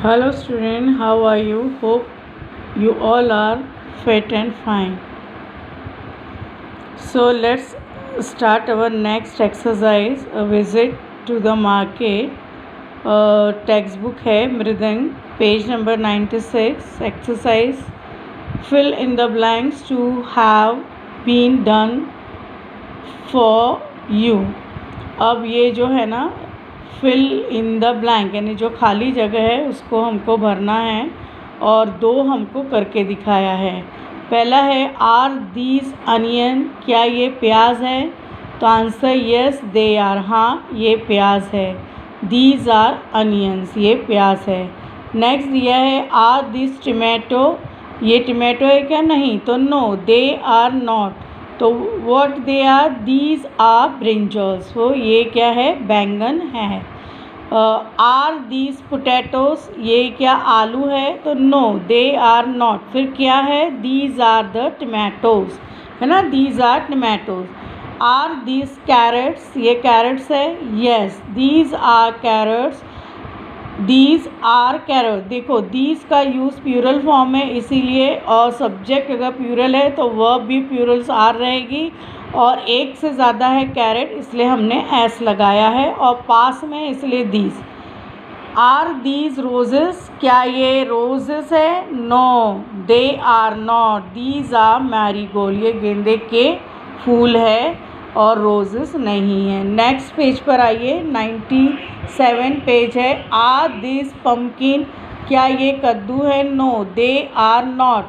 Hello student, how are you? Hope you all are fit and fine. So let's start our next exercise, a visit to the market. Textbook है मृदंग, page number 96. Exercise, fill in the blanks to have been done for you. अब ये जो है ना fill in the blank यानी जो खाली जगह है उसको हमको भरना है और दो हमको करके दिखाया है। पहला है आर दीज अनियन, क्या ये प्याज है? तो आंसर यस दे आर, हाँ ये प्याज है। दीज आर अनियंस, ये प्याज है। नेक्स्ट दिया है आर दिस टमाटो, ये टमाटो है क्या? नहीं, तो नो दे आर नॉट। तो what they are? These are brinjals, तो ये क्या है? बैंगन है। आर दीज पोटैटोस, ये क्या आलू है? तो नो दे आर नॉट। फिर क्या है? दीज आर द टमाटोज, है ना, these are tomatoes. Are these carrots, ये कैरेट्स है? Yes these are carrots, these are carrot. देखो दीज का यूज़ प्यूरल फॉर्म है इसीलिए, और सब्जेक्ट अगर प्यूरल है तो वर्ब भी प्यूरल्स आर रहेगी, और एक से ज़्यादा है कैरेट इसलिए हमने एस लगाया है, और पास में इसलिए दीज। आर दीज रोजेस, क्या ये रोजेस है? No they are not, these are marigold, ये गेंदे के फूल है और रोजेस नहीं है। नेक्स्ट पेज पर आइए, 97 पेज है। आर दिस पम्पकिन, क्या ये कद्दू है? No they are not,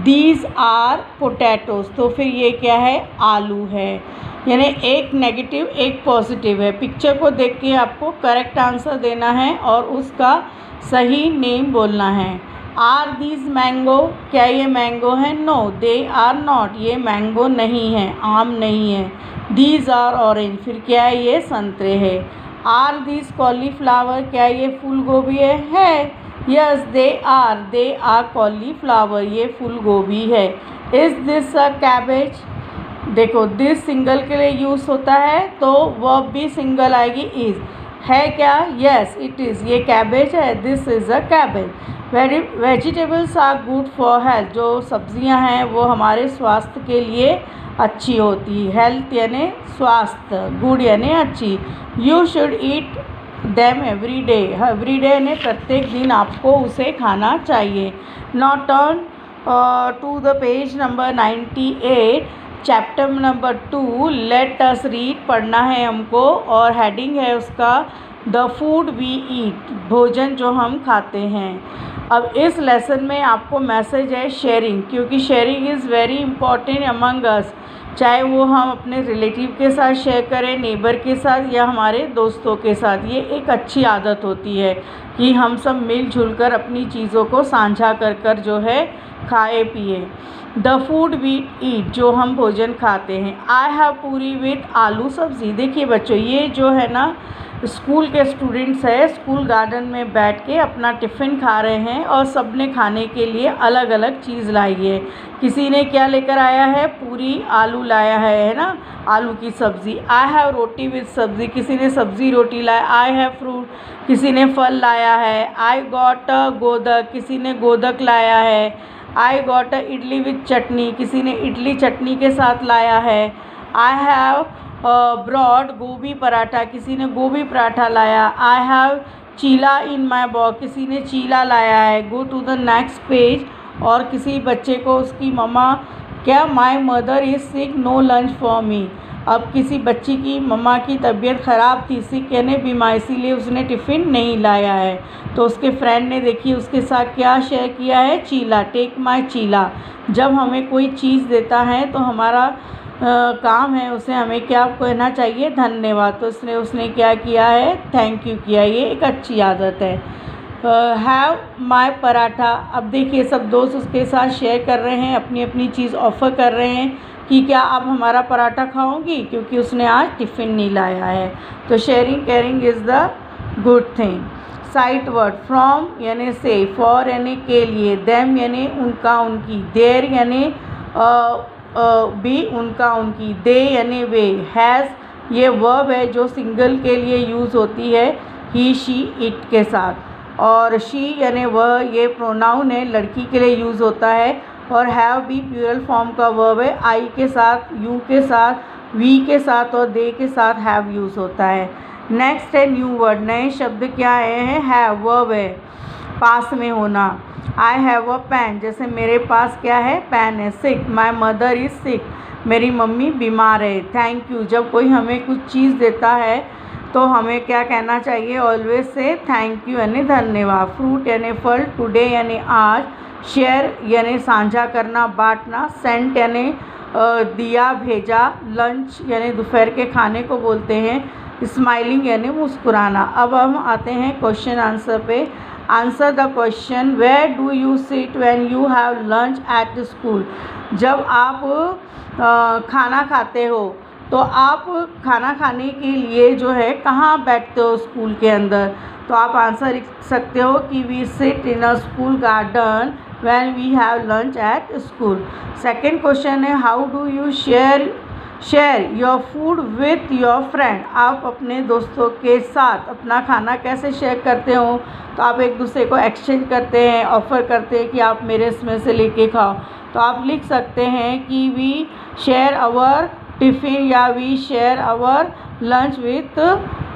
these are potatoes, तो फिर ये क्या है? आलू है। यानी एक नेगेटिव एक पॉजिटिव है। पिक्चर को देख के आपको करेक्ट आंसर देना है और उसका सही नेम बोलना है। आर दीज मैंगो, क्या ये मैंगो है? नो दे आर नॉट, ये मैंगो नहीं है, आम नहीं है। दीज आर ऑरेंज, फिर क्या है? ये संतरे है। आर दीज कॉलीफ्लावर, क्या ये फूल गोभी है? यस दे आर कॉलीफ्लावर, ये फूल गोभी है। इज़ दिस अ कैबेज, देखो दिस सिंगल के लिए यूज़ होता है तो वर्ब भी सिंगल आएगी, इज़। है क्या? यस इट इज़, ये कैबेज है, this is a cabbage. Vegetables are good for health, जो सब्जियां हैं वो हमारे स्वास्थ्य के लिए अच्छी होती है। हेल्थ यानी स्वास्थ्य, गुड यानी अच्छी। You should eat them every day यानी प्रत्येक दिन आपको उसे खाना चाहिए। Now turn to the page number 98, chapter number 2, let us read, पढ़ना है हमको, और हेडिंग है उसका द फूड वी ईट, भोजन जो हम खाते हैं। अब इस लेसन में आपको मैसेज है शेयरिंग, क्योंकि sharing is very important among us, चाहे वो हम अपने रिलेटिव के साथ शेयर करें, नेबर के साथ या हमारे दोस्तों के साथ। ये एक अच्छी आदत होती है कि हम सब मिलजुल कर अपनी चीज़ों को साझा कर कर जो है खाए पिए। द फूड वी ईट, जो हम भोजन खाते हैं। आई हैव पूरी विथ आलू सब्ज़ी। देखिए बच्चों, ये जो है ना स्कूल के स्टूडेंट्स है, स्कूल गार्डन में बैठ के अपना टिफ़िन खा रहे हैं और सब ने खाने के लिए अलग अलग चीज़ लाई है। किसी ने क्या लेकर आया है? पूरी आलू लाया है ना, आलू की सब्ज़ी। आई हैव रोटी विथ सब्ज़ी, किसी ने सब्ज़ी रोटी लाया। आई हैव फ्रूट, किसी ने फल लाया है। आई गॉट अ गोदक, किसी ने गोदक लाया है। I got a idli with chutney, किसी ने इडली चटनी के साथ लाया है। आई हैव ब्रॉड गोभी पराठा, किसी ने गोभी पराठा लाया। I have cheela in my box, किसी ने चीला लाया है। Go to the next page, और किसी बच्चे को उसकी मम्मा, क्या my mother is sick no lunch for me. अब किसी बच्ची की मम्मा की तबीयत ख़राब थी, सिक यानी बीमार, इसीलिए उसने टिफ़िन नहीं लाया है। तो उसके फ्रेंड ने देखिए उसके साथ क्या शेयर किया है? चीला, टेक माई चीला। जब हमें कोई चीज़ देता है तो हमारा काम है उसे हमें क्या कहना चाहिए? धन्यवाद। तो उसने क्या किया है? थैंक यू किया, ये एक अच्छी आदत है। हैव माई पराठा, अब देखिए सब दोस्त उसके साथ शेयर कर रहे हैं, अपनी अपनी चीज़ ऑफ़र कर रहे हैं कि क्या आप हमारा पराठा खाओगी, क्योंकि उसने आज टिफ़िन नहीं लाया है। तो sharing caring is the good thing. Site word, from यानी से, फॉर यानी के लिए, देम यानी उनका उनकी, देयर यानी भी उनका उनकी, दे यानी वे, हैज़ ये वर्ब है जो सिंगल के लिए यूज़ होती है ही शी इट के साथ। और शी यानी वह, ये प्रोनाउन है, लड़की के लिए यूज़ होता है। और हैव भी प्लूरल फॉर्म का वर्ब है, आई के साथ, यू के साथ, वी के साथ और दे के साथ हैव यूज़ होता है। नेक्स्ट है न्यू वर्ड, नए शब्द क्या आए हैं? हैव वर्ब है, पास में होना। आई हैव अ पेन, जैसे मेरे पास क्या है? पेन है। सिक, माई मदर इज़ सिक, मेरी मम्मी बीमार है। थैंक यू, जब कोई हमें कुछ चीज़ देता है तो हमें क्या कहना चाहिए? ऑलवेज से थैंक यू यानी धन्यवाद। फ्रूट यानी फल, टुडे यानी आज, शेयर यानी साझा करना, बांटना, सेंट यानी दिया, भेजा, लंच यानी दोपहर के खाने को बोलते हैं, स्माइलिंग यानी मुस्कुराना। अब हम आते हैं क्वेश्चन आंसर पे। Answer the question, where do you sit when you have lunch at school. जब आप खाना खाते हो तो आप खाना खाने के लिए जो है कहाँ बैठते हो स्कूल के अंदर? तो आप आंसर लिख सकते हो कि we sit in a school garden when we have lunch at school. Second question है, how do you share your food with your friend. आप अपने दोस्तों के साथ अपना खाना कैसे शेयर करते हो? तो आप एक दूसरे को एक्सचेंज करते हैं, ऑफ़र करते हैं कि आप मेरे इसमें से लेके खाओ। तो आप लिख सकते हैं कि वी शेयर आवर टिफ़िन या we share our lunch with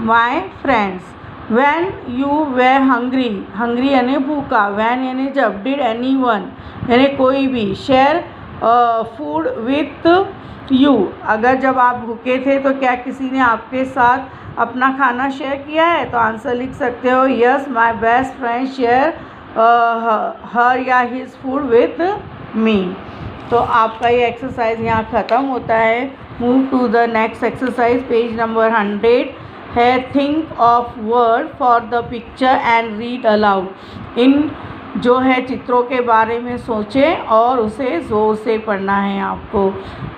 my friends. When you were hungry, hungry यानी भूखा, when यानी जब, did anyone यानी कोई भी, share food with you, अगर जब आप भूखे थे तो क्या किसी ने आपके साथ अपना खाना शेयर किया है? तो आंसर लिख सकते हो, yes my best friend share her या हिज फूड विथ मी। तो आपका ये एक्सरसाइज यहाँ ख़त्म होता है। Move to the next exercise, page number 100 है, think of word for the picture and read aloud. इन जो है चित्रों के बारे में सोचें और उसे ज़ोर से पढ़ना है आपको।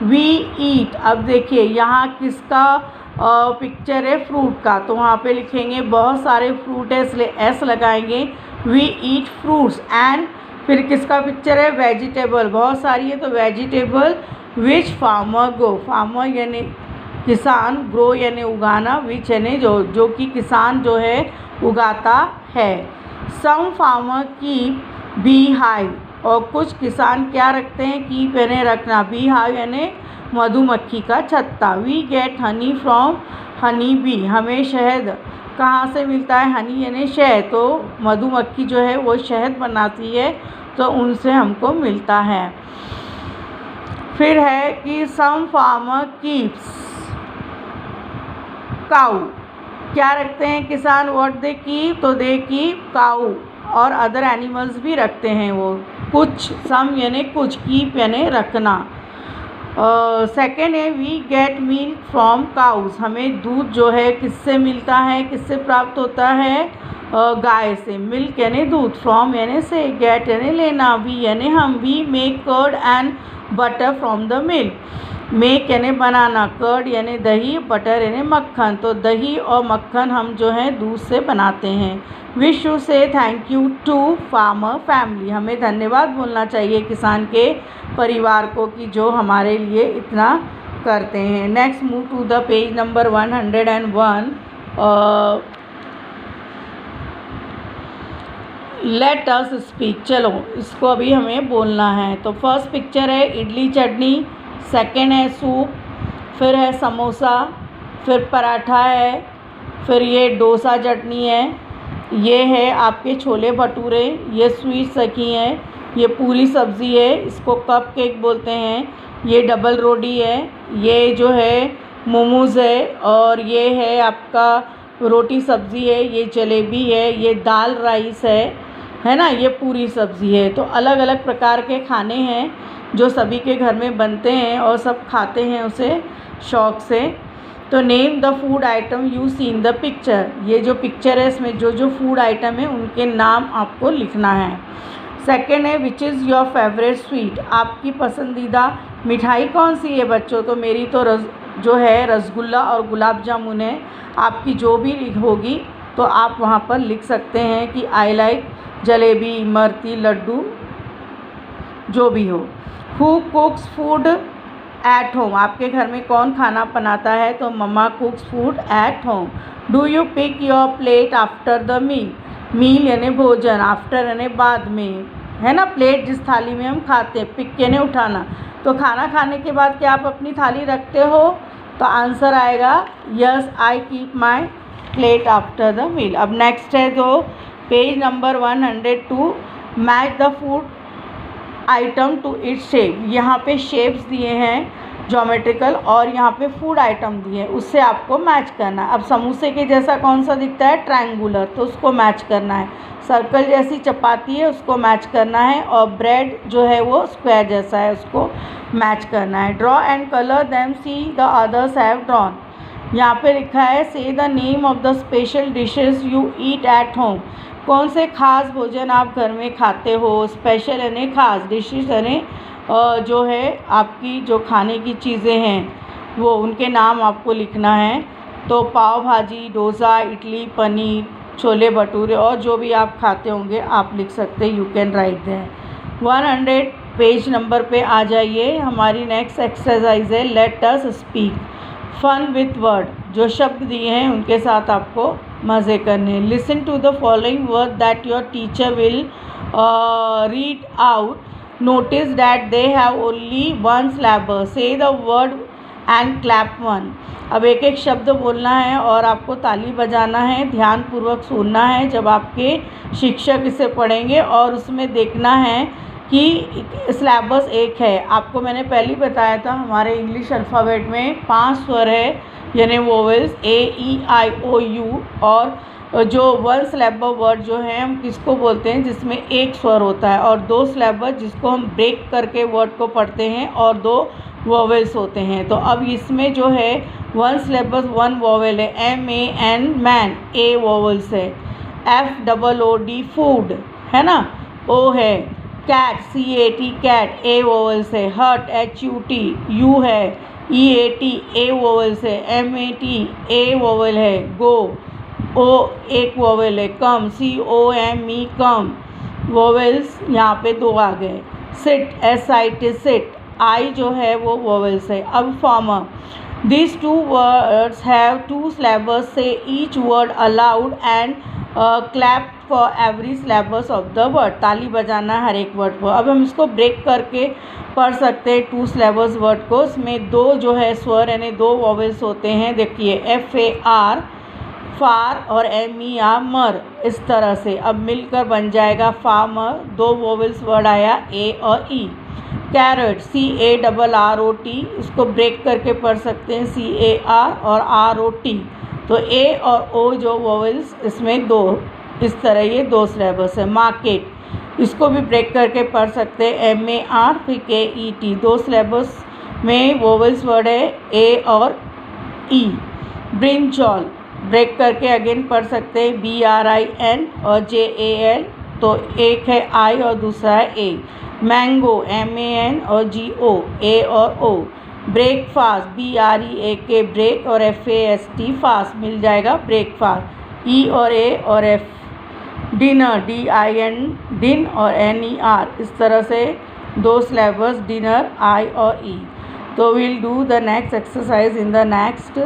वी ईट, अब देखिए यहाँ किसका पिक्चर है? फ्रूट का, तो वहाँ पे लिखेंगे बहुत सारे फ्रूट है इसलिए एस लगाएंगे, वी ईट फ्रूट्स। एंड फिर किसका पिक्चर है? वेजिटेबल, बहुत सारी है तो वेजिटेबल। विच फार्मर ग्रो, फार्मर यानी किसान, ग्रो यानी उगाना, विच यानी जो कि किसान जो है उगाता है। सम फार्मर कीप बी हाइव, और कुछ किसान क्या रखते हैं? कीप यानी रखना, बी हाइव यानी मधुमक्खी का छत्ता। We get honey from honey bee, हमें शहद कहाँ से मिलता है? हनी यानी शहद, तो मधुमक्खी जो है वो शहद बनाती है तो उनसे हमको मिलता है। फिर है कि सम फार्मर कीप्स काऊ, क्या रखते हैं किसान? व्हाट दे कीप, तो दे कीप काऊ, और अदर एनिमल्स भी रखते हैं वो। कुछ, सम यानी कुछ, कीप यानी रखना। सेकेंड है, we get milk from cows, हमें दूध जो है किससे मिलता है? किससे प्राप्त होता है? गाय से। मिल्क यानी दूध, फ्रॉम यानी से, गेट यानी लेना, वी यानी हम। We make curd and butter from the milk, make यानी बनाना, कर्ड यानी दही, बटर यानी मक्खन, तो दही और मक्खन हम जो है दूध से बनाते हैं। Wish to say thank you to farmer family, हमें धन्यवाद बोलना चाहिए किसान के परिवार को कि जो हमारे लिए इतना करते हैं। Next move to the page number 101। Let us speak, चलो इसको अभी हमें बोलना है। तो फर्स्ट पिक्चर है इडली चटनी, सेकेंड है सूप, फिर है समोसा, फिर पराठा है, फिर ये डोसा चटनी है, ये है आपके छोले भटूरे, ये स्वीट सखी है, ये पूरी सब्ज़ी है, इसको कप केक बोलते हैं, ये डबल रोटी है, ये जो है मोमोज़ है, और ये है आपका रोटी सब्ज़ी है, ये जलेबी है, ये दाल राइस है ना, ये पूरी सब्ज़ी है। तो अलग अलग प्रकार के खाने हैं जो सभी के घर में बनते हैं और सब खाते हैं उसे शौक़ से। तो name the food item you see in the picture, ये जो पिक्चर है इसमें जो जो फूड आइटम है उनके नाम आपको लिखना है। सेकेंड है which is your favourite sweet, आपकी पसंदीदा मिठाई कौन सी है बच्चों? तो मेरी तो जो है रसगुल्ला और गुलाब जामुन है। आपकी जो भी होगी तो आप वहाँ पर लिख सकते हैं कि आई लाइक जलेबी, इमरती, लड्डू, जो भी हो। Who cooks food at home, आपके घर में कौन खाना बनाता है? तो mamma cooks food at home. Do you pick your plate after the meal, meal यानी भोजन, आफ्टर यानी बाद में, है ना। प्लेट जिस थाली में हम खाते हैं, पिक यानी उठाना। तो खाना खाने के बाद क्या आप अपनी थाली रखते हो? तो आंसर आएगा yes, I keep my plate after the meal. अब नेक्स्ट है जो page number 102, match the food item to its shape. यहाँ पे शेप्स दिए हैं ज्योमेट्रिकल और यहाँ पे फूड आइटम दिए हैं, उससे आपको मैच करना है। अब समोसे के जैसा कौन सा दिखता है? ट्रायंगुलर, तो उसको मैच करना है। सर्कल जैसी चपाती है, उसको मैच करना है। और ब्रेड जो है वो स्क्वायर जैसा है, उसको मैच करना है। Draw and colour them, see the others have drawn. यहाँ पे लिखा है से the name of the special dishes you eat at home. कौन से खास भोजन आप घर में खाते हो? स्पेशल यानी खास, डिशेज यानी जो है आपकी जो खाने की चीज़ें हैं वो उनके नाम आपको लिखना है। तो पाव भाजी, डोसा, इडली, पनीर, छोले भटूरे और जो भी आप खाते होंगे आप लिख सकते हैं। You can write there. 100 page number पे आ जाइए। हमारी नेक्स्ट एक्सरसाइज है let us speak fun with word. जो शब्द दिए हैं उनके साथ आपको मज़े करने। Listen to the following word that your teacher will read out. Notice that they have only one syllable. Say the word and clap one. अब एक एक शब्द बोलना है और आपको ताली बजाना है। ध्यानपूर्वक सुनना है जब आपके शिक्षक इसे पढ़ेंगे और उसमें देखना है कि सिलेबस एक है। आपको मैंने पहले ही बताया था हमारे इंग्लिश अल्फ़ाबेट में 5 स्वर है, यानी vowels A E I O you. और जो वन सिलेबल वर्ड जो है हम किसको बोलते हैं? जिसमें एक स्वर होता है। और 2 सिलेबल जिसको हम ब्रेक करके वर्ड को पढ़ते हैं और 2 वोवेल्स होते हैं। तो अब इसमें जो है वन सिलेबल 1 वोवेल है, M A N man, A vowels है। F double O D food, है ना, ओ है। Cat, C A T cat, A vowels है। Hut, H U T, U है। E A T, A vowels है। M A T, A vowel है। Go, ओ एक vowel है। कम, सी ओ एम ई कम, vowels यहाँ पे 2 आ गए। Sit, S I T sit, I जो है वो वोवेल्स है। अब former, this 2 words have 2 syllables, say each word aloud and clap for every syllables of the word. ताली बजाना हर एक वर्ड को। अब हम इसको ब्रेक करके पढ़ सकते हैं 2 syllables वर्ड को। इसमें 2 जो है स्वर यानी 2 वोवेल्स होते हैं। देखिए एफ ए आर फार और एम ई आर मर, इस तरह से अब मिलकर बन जाएगा फार्मर। 2 वोवेल्स वर्ड आया ए और E. Carrot, C A double R O T, इसको ब्रेक करके पढ़ सकते हैं सी ए आर और आर ओ टी। तो ए और ओ जो वोवेल्स इसमें 2, इस तरह ये 2 सिलेबस है। मार्केट, इसको भी ब्रेक करके पढ़ सकते हैं एम ए आर फिर के ई टी। 2 सिलेबस में वोवेल्स वर्ड है ए और ई। ब्रिंजॉल, ब्रेक करके अगेन पढ़ सकते हैं बी आर आई एन और जे ए एल, तो एक है आई और दूसरा है A. Mango, M A N और जी ओ, ए और ओ। Breakfast, B R E A K break और F A S T fast, मिल जाएगा ब्रेकफास्ट, ई और ए और F. Dinner, D I N din और एन ई आर, इस तरह से 2 सिलेबस डिनर आई और ई। तो will do the next exercise in the next